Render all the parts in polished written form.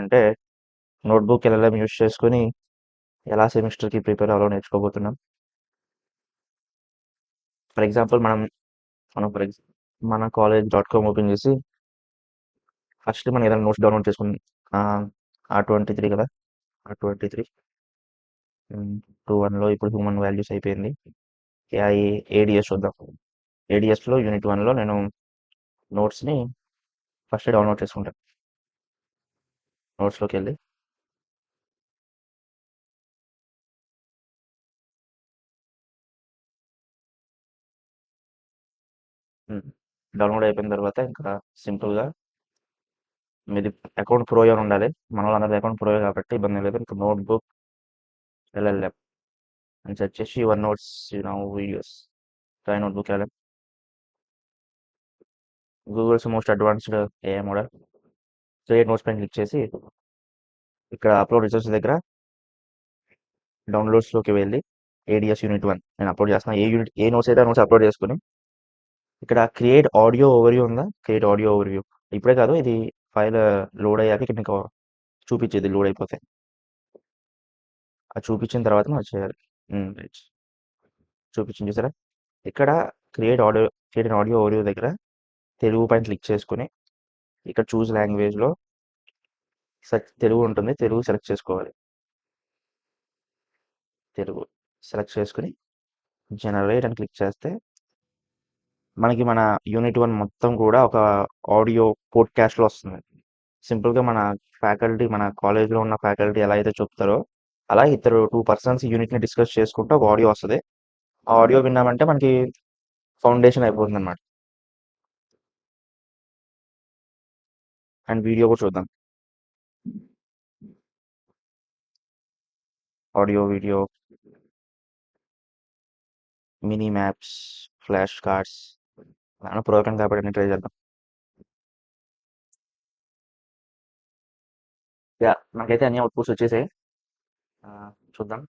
చేస్తున్నామంటే notebook LLM use చేసుకొని ఎలా సెమిస్టర్కి ప్రిపేర్ అవ్వాలో నేర్చుకోబోతున్నాం. ఫర్ ఎగ్జాంపుల్ మనం మన college.com ఓపెన్ చేసి ఫస్ట్ మనం ఏదైనా నోట్స్ డౌన్లోడ్ చేసుకుని R23 కదా, R23 2-1లో ఇప్పుడు హ్యూమన్ వాల్యూస్ అయిపోయింది. ఏడిఎస్ చూద్దాం. ఏడిఎస్లో యూనిట్ 1లో నేను నోట్స్ని ఫస్ట్ డౌన్లోడ్ చేసుకుంటాను. నోట్స్లోకి వెళ్ళి డౌన్లోడ్ అయిపోయిన తర్వాత ఇంకా సింపుల్గా మీది అకౌంట్ ప్రో అని ఉండాలి. మన వాళ్ళందరిది అకౌంట్ ప్రో కాబట్టి ఇబ్బంది లేదు. ఇంకా నోట్బుక్ ఎల్ఎల్ఎం అని సెర్చ్ చేసి your notes videos try notebook LLM Google's most advanced AI model create notes పైన క్లిక్ చేసి ఇక్కడ అప్లోడ్ రిసోర్స్ దగ్గర డౌన్లోడ్స్లోకి వెళ్ళి ఏడిఎస్ యూనిట్ 1 నేను అప్లోడ్ చేస్తాను. ఏ నోట్స్ అయితే ఆ నోట్స్ అప్లోడ్ చేసుకుని ఇక్కడ క్రియేట్ ఆడియో ఓవర్వ్యూ ఉందా, క్రియేట్ ఆడియో ఓవర్వ్యూ ఇప్పుడే కాదు, ఇది ఫైల్ లోడ్ అయ్యాక ఇక్కడ మీకు చూపించేది లోడ్ అయిపోతే అది చూపించిన తర్వాత మనం చేయాలి. రైట్, చూపించింది చూసారా. ఇక్కడ క్రియేట్ ఆడియో ఓవర్వ్యూ దగ్గర తెలుగు పైన క్లిక్ చేసుకుని ఇక్కడ చూస్ లాంగ్వేజ్లో తెలుగు ఉంటుంది, తెలుగు సెలెక్ట్ చేసుకోవాలి. తెలుగు సెలెక్ట్ చేసుకుని జనరేట్ అని క్లిక్ చేస్తే మనకి మన యూనిట్ 1 మొత్తం కూడా ఒక ఆడియో పోడ్కాస్ట్లో వస్తుంది. సింపుల్గా మన కాలేజ్లో ఉన్న ఫ్యాకల్టీ ఎలా అయితే చెప్తారో అలా ఇద్దరు 2 పర్సన్స్ యూనిట్ని డిస్కస్ చేసుకుంటూ ఒక ఆడియో వస్తుంది. ఆ ఆడియో విన్నామంటే మనకి ఫౌండేషన్ అయిపోతుంది అనమాట. అండ్ వీడియో కూడా చూద్దాం. Audio, video, mini maps, flash cards, program కాబట్టి అన్ని ట్రై చేద్దాం. యా, నాకైతే అన్ని అవుట్పుట్స్ వచ్చేసాయి. చూద్దాం.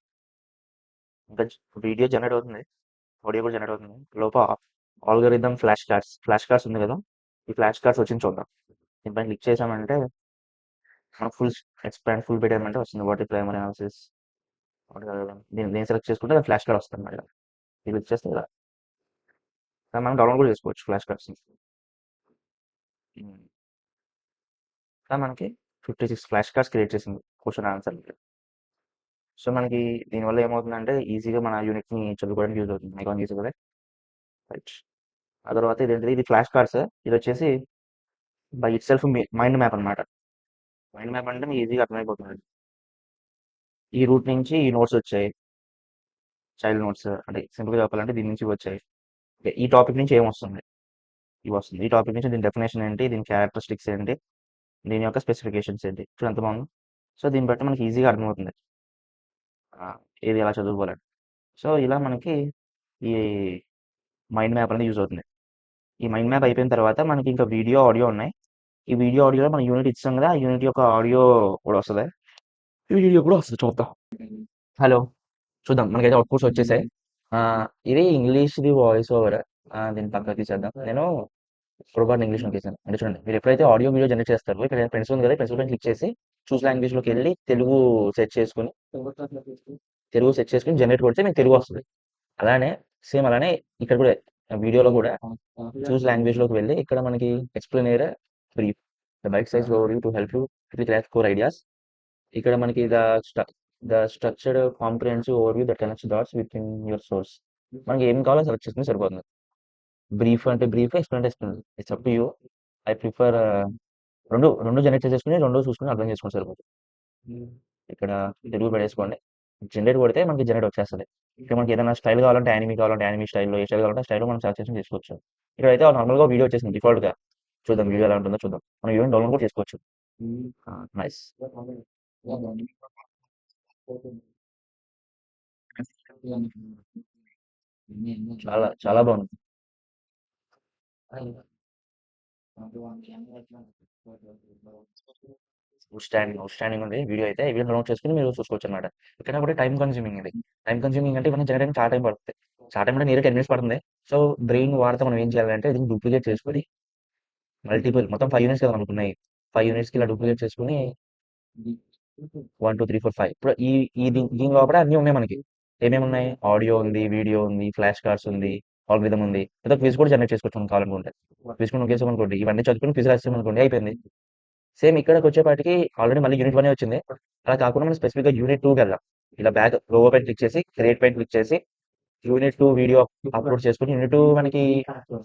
ఇంకా వీడియో జనరేట్ అవుతుంది, ఆడియో కూడా జనరేట్ అవుతుంది. లోపల ఆల్గరిథం ఫ్లాష్ కార్డ్స్ ఉంది కదా, ఈ ఫ్లాష్ కార్డ్స్ వచ్చింది చూద్దాం. దీనిపైన క్లిక్ చేసామంటే మనం ఫుల్ పెట్టామంటే వస్తుంది. వాట్ ఈ ప్రైమరీ అనాలిసిస్ దీన్ని సెలెక్ట్ చేసుకుంటే అది ఫ్లాష్ కార్డ్ వస్తుంది అన్నమాట. ఇది క్లిక్ చేస్తే ఇలా మనం డౌన్లోడ్ కూడా చేసుకోవచ్చు ఫ్లాష్ కార్డ్స్. మనకి 56 ఫ్లాష్ కార్డ్స్ క్రియేట్ చేసింది క్వశ్చన్ ఆన్సర్. సో మనకి దీనివల్ల ఏమవుతుందంటే ఈజీగా మన యూనిట్ని చదువుకోవడానికి యూజ్ అవుతుంది. ఐకాన్ గీసి కదా, రైట్. ఆ తర్వాత ఇది ఫ్లాష్ కార్డ్స్. ఇది వచ్చేసి by it self mind map అనమాట. మైండ్ మ్యాప్ అంటే మీకు ఈజీగా అర్థమైపోతుంది. ఈ రూట్ నుంచి ఈ నోట్స్ వచ్చాయి, చైల్డ్ నోట్స్ అంటే సింపుల్గా చెప్పాలంటే దీని నుంచి వచ్చాయి. ఈ టాపిక్ నుంచి ఏమొస్తుంది, ఇవి వస్తుంది. ఈ టాపిక్ నుంచి దీని డెఫినేషన్ ఏంటి, దీని క్యారెక్టరిస్టిక్స్ ఏంటి, దీని యొక్క స్పెసిఫికేషన్స్ ఏంటి, చూడండి ఎంత బాగుంది. సో దీన్ని బట్టి మనకి ఈజీగా అర్థమవుతుంది ఏది ఎలా చదువుకోవాలని. సో ఇలా మనకి ఈ మైండ్ మ్యాప్ అనేది యూజ్ అవుతుంది. ఈ మైండ్ మ్యాప్ అయిపోయిన తర్వాత మనకి ఇంకా వీడియో, ఆడియో ఉన్నాయి. ఈ వీడియో, ఆడియోలో మన యూనిట్ ఇచ్చాం కదా, ఆ యూనిట్ యొక్క ఆడియో కూడా వస్తుంది, ఈ వీడియో కూడా వస్తుంది. చూద్దాం. హలో, చూద్దాం. మనకైతే అవుట్పుట్స్ వచ్చేసాయి. ఇది ఇంగ్లీష్ది వాయిస్ ఓవర్. దీన్ని పక్కకి తీసేద్దాం. నేను పొరపాటున ఇంగ్లీష్లోకి వేసాను. అంటే చూడండి, మీరు ఎప్పుడైతే ఆడియో వీడియో జనరేట్ చేస్తారో ఇక్కడ పెన్సిల్ ఉంది కదా, పెన్సిల్ పైన క్లిక్ చేసి చూస్ లాంగ్వేజ్లోకి వెళ్ళి తెలుగు సెట్ చేసుకుని జనరేట్ కొడితే మీకు తెలుగు వస్తుంది. అలానే ఇక్కడ కూడా వీడియోలో కూడా చూస్ లాంగ్వేజ్లోకి వెళ్ళి ఇక్కడ మనకి explainer brief the bite size overview to help you class core ideas. ఇక్కడ మనకి the structured comprehensive overview that connects dots within your source. మనకి ఏం కావాలో సెలెక్ట్ చేసుకుని సరిపోతుంది. బ్రీఫ్ అంటే brief, explain explain, it's up to you. I prefer రెండు generate చేసుకుని రెండు చూసుకుని అర్థం చేసుకుని సరిపోతుంది. ఇక్కడ తెలుగు పెట్టేసుకోండి. జనరేట్ కొడితే మనకి జనరేట్ వచ్చేస్తుంది. ఇక్కడ మనకి ఏదైనా స్టైల్ కావాలంటే యానిమీ స్టైల్లో, ఏ స్టైల్ కావాలంటే స్టైల్లో మనం సెలెక్ట్ చేసుకోవచ్చు. ఇక్కడైతే నార్మల్గా వీడియో వచ్చేసింది డిఫాల్ట్గా. చూద్దాం వీడియో ఎలా ఉంటుందో చూద్దాం. మనం వీడియో డౌన్లోడ్ కూడా చేసుకోవచ్చు. నైస్. చాలా చాలా బాగుంది. అవుట్ స్టాండింగ్ ఉంది వీడియో అయితే. వీడియో డౌన్లోడ్ చేసుకుని మీరు చూసుకోవచ్చు అనమాట. ఇక్కడ కూడా టైం కన్స్యూమింగ్ ఇది. టైం కన్స్యూమింగ్ అంటే ఇవన్నీ జనరేట్ చాలా టైం పడుతుంది. చాలా టైం అంటే నియర్ 10 మినిట్స్ పడుతుంది. సో బ్రెయిన్ వాడితే మనం ఏం చేయాలంటే దీన్ని డూప్లికేట్ చేసుకొని మొత్తం 5 యూనిట్స్ కదా మనకున్నాయి. 5 యూనిట్స్కి ఇలా డూప్లికేట్ చేసుకుని 1, 2, 3, 4, 5 ఇప్పుడు దీని లోపల అన్నీ ఉన్నాయి మనకి. ఏమేమి ఉన్నాయి? ఆడియో ఉంది, వీడియో ఉంది, ఫ్లాష్ కార్డ్స్ ఉంది, ఆల్గోరిథం ఉంది. లేదా క్విజ్ కూడా జనరేట్ చేసుకోవచ్చు మనం కావాలనుకుంటే. క్విజ్ కూడా నొక్కేసామనుకోండి, ఇవన్నీ చదువుకొని క్విజ్ రాసామనుకోండి అయిపోయింది. సేమ్ ఇక్కడికొచ్చేపాటికి ఆల్రెడీ మళ్ళీ యూనిట్ 1 వచ్చింది. అలా కాకుండా మనం స్పెసిఫిక్‌గా యూనిట్ 2కి వెళ్దాం. ఇలా బ్యాక్ లోగో పైన క్లిక్ చేసి, క్రియేట్ పైన క్లిక్ చేసి, యూనిట్ 2 వీడియో అప్‌లోడ్ చేసుకొని, యూనిట్ 2 మనకి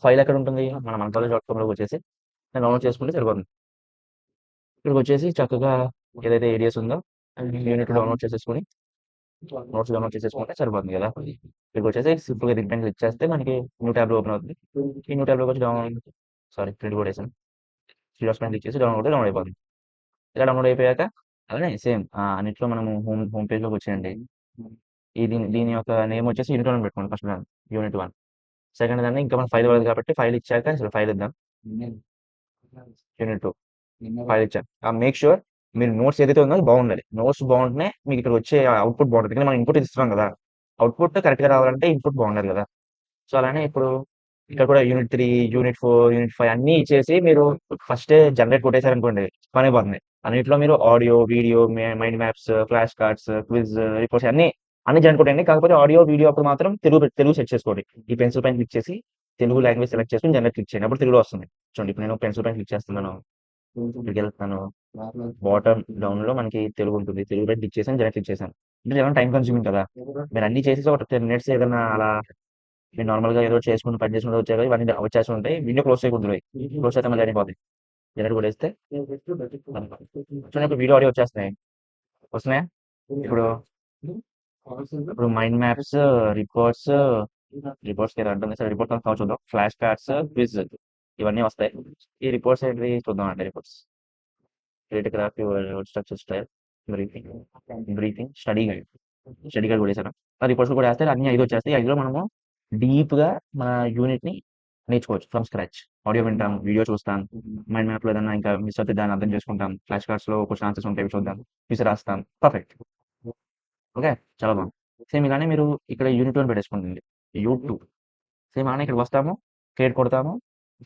ఫైల్ ఎక్కడ ఉంటుంది? మన మనకాలేజ్.కామ్‌లోకి వచ్చేసి డౌన్‌లోడ్ చేసుకుంటే సరిపోతుంది. ఇక్కడికొచ్చేసి చక్కగా ఏదైతే ఏడిఎస్ ఉందో యూనిట్ డౌన్‌లోడ్ చేసేసుకొని, నోట్స్ డౌన్‌లోడ్ చేసేసుకుంటే సరిపోతుంది కదా! ఇక్కడికొచ్చేసి సింపుల్‌గా దీనిపైన క్లిక్ చేస్తే మనకి న్యూ ట్యాబ్‌లో ఓపెన్ అవుతుంది. ఈ న్యూ ట్యాబ్‌లోకి వచ్చి ప్రింట్ కొట్టేసాను. 3 డాట్స్ పైన క్లిక్ చేసి డౌన్‌లోడ్ కొడితే డౌన్‌లోడ్ అయిపోతుంది. ఇలా డౌన్‌లోడ్ అయిపోయాక అలానే సేమ్ అన్నిట్లో మనము హోమ్ పేజ్‌లోకి వచ్చేయండి. దీని దీని యొక్క నేమ్ వచ్చేసి యూనిట్ 1 అని పెట్టుకోండి ఫస్ట్ దాన్ని. యూనిట్ 1. సెకండ్ దాన్ని ఇంకా మనం ఫైల్ ఇవ్వలేదు కాబట్టి ఫైల్ ఇచ్చాక అసలు ఫైల్ ఇద్దాం. యూనిట్ 2 ఫైల్ ఇచ్చాను. మేక్ ష్యూర్ మీరు నోట్స్ ఏదైతే ఉందో అది బాగుండాలి. నోట్స్ బాగుంటేనే మీకు ఇక్కడ వచ్చే అవుట్‌పుట్ బాగుంటది. ఎందుకంటే మనం ఇన్‌పుట్ ఇస్తున్నాం కదా! అవుట్‌పుట్ కరెక్ట్‌గా రావాలంటే ఇన్‌పుట్ బాగుండాలి కదా! సో, అలానే ఇప్పుడు ఇక్కడ కూడా యూనిట్ 3, యూనిట్ 4, యూనిట్ 5 అన్నీ ఇచ్చేసి మీరు ఫస్టే జనరేట్ కొట్టేసారనుకోండి పనైపోతుంది. అన్నిట్లో మీరు audio, video, mind maps, flash cards, quiz, reports అన్నీ జనరేట్ కొట్టేయండి. కాకపోతే ఆడియో, వీడియో అప్పుడు మాత్రం తెలుగు సెట్ చేసుకోండి. ఈ పెన్సిల్ పైన క్లిక్ చేసి తెలుగు లాంగ్వేజ్ సెలెక్ట్ చేసుకొని జనరేట్ క్లిక్ చేయండి. అప్పుడు తెలుగులో వస్తుంది. చూడండి ఇప్పుడు నేను పెన్సిల్ పైన క్లిక్ చేస్తున్నాను. ఇక్కడికెళ్తున్నాను. బాటమ్ డౌన్‌లో మనకి తెలుగు ఉంటుంది. తెలుగు పైన క్లిక్ చేశాను. జనరేట్ క్లిక్ చేశాను. అంటే ఏమైనా టైమ్ కన్స్యూమింగ్ కదా! మీరు అన్నీ చేసేసి ఒక 10 మినిట్స్ ఏదన్నా అలా మీరు నార్మల్‌గా ఏదో ఒకటి చేసుకుంటూ పని చేసుకుంటూ వచ్చాక ఇవన్నీ వచ్చేస్తూ ఉంటాయి. విండో క్లోజ్ చేయకూడదు. క్లోజ్ చేస్తే మళ్ళీ అన్నీ పోతాయి. జనరేట్ కొట్టేస్తే చూడండి ఇప్పుడు వీడియో, ఆడియో వచ్చేస్తున్నాయి. వస్తున్నాయా? ఇప్పుడు ఇప్పుడు మైండ్ మ్యాప్స్, రిపోర్ట్స్, రిపోర్ట్స్‌కి ఏదో అడ్డం సరే రిపోర్ట్స్ అంతా చూద్దాం. ఫ్లాష్ కార్డ్స్, క్విజ్ ఇవన్నీ వస్తాయి. ఈ రిపోర్ట్స్ ఏంటివి చూద్దామండి reports. Create graph your structure style, briefing, study guide. Study guide కొట్టేసాను. ఆ రిపోర్ట్స్ కూడా వేస్తే అన్ని 5 వచ్చేస్తాయి. 5లో మనము డీప్‌గా మన యూనిట్‌ని నేర్చుకోవచ్చు ఫ్రమ్ స్క్రాచ్. ఆడియో వింటాం, వీడియో చూస్తాం, మైండ్ మ్యాప్‌లో ఏదన్నా ఇంకా మిస్ అవుతే దాన్ని అర్థం చేసుకుంటాం. ఫ్లాష్ కార్డ్స్‌లో క్వెషన్ ఆన్సర్స్ ఉంటాయి అవి చూద్దాం. క్విజ్ రాస్తాం. పర్ఫెక్ట్. ఓకే. చాలా బాగుంది. సేమ్ ఇలానే మీరు ఇక్కడ యూనిట్ 1 పెట్టేసుకోండి. యూట్ 2 సేమ్ అలానే ఇక్కడికి వస్తాము. క్రియేట్ కొడతాము.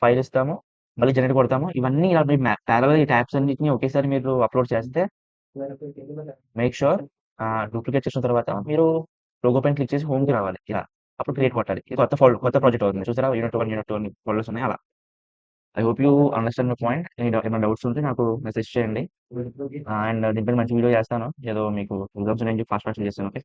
ఫైల్ ఇస్తాము. మళ్ళీ జనరేట్ కొడతాము. ఇవన్నీ ఇలా మీరు ప్యారలెల్‌గా ఈ టాబ్స్ అన్నిటిని ఒకేసారి మీరు అప్‌లోడ్ చేస్తే మేక్ ష్యూర్ డూప్లికేట్ చేసిన తర్వాత మీరు లోగో పైన క్లిక్ చేసి హోమ్‌కి రావాలి ఇలా. అప్పుడు క్రియేట్ కొట్టాలి. ఇది కొత్త ప్రాజెక్ట్ అవుతుంది. చూసారా? యూనిట్ 1, యూనిట్ 2 అని ఫోల్డర్స్ ఉన్నాయి అలా. I hope you understand my point. ఏమైనా డౌట్స్ ఉంటే నాకు మెసేజ్ చేయండి. అండ్ దీనిపైన మంచి వీడియో చేస్తాను. ఏదో మీకు ఎగ్జామ్స్ ఉన్నాయని చెప్పి ఫాస్ట్ ఫాస్ట్‌గా చేస్తాను. ఓకే.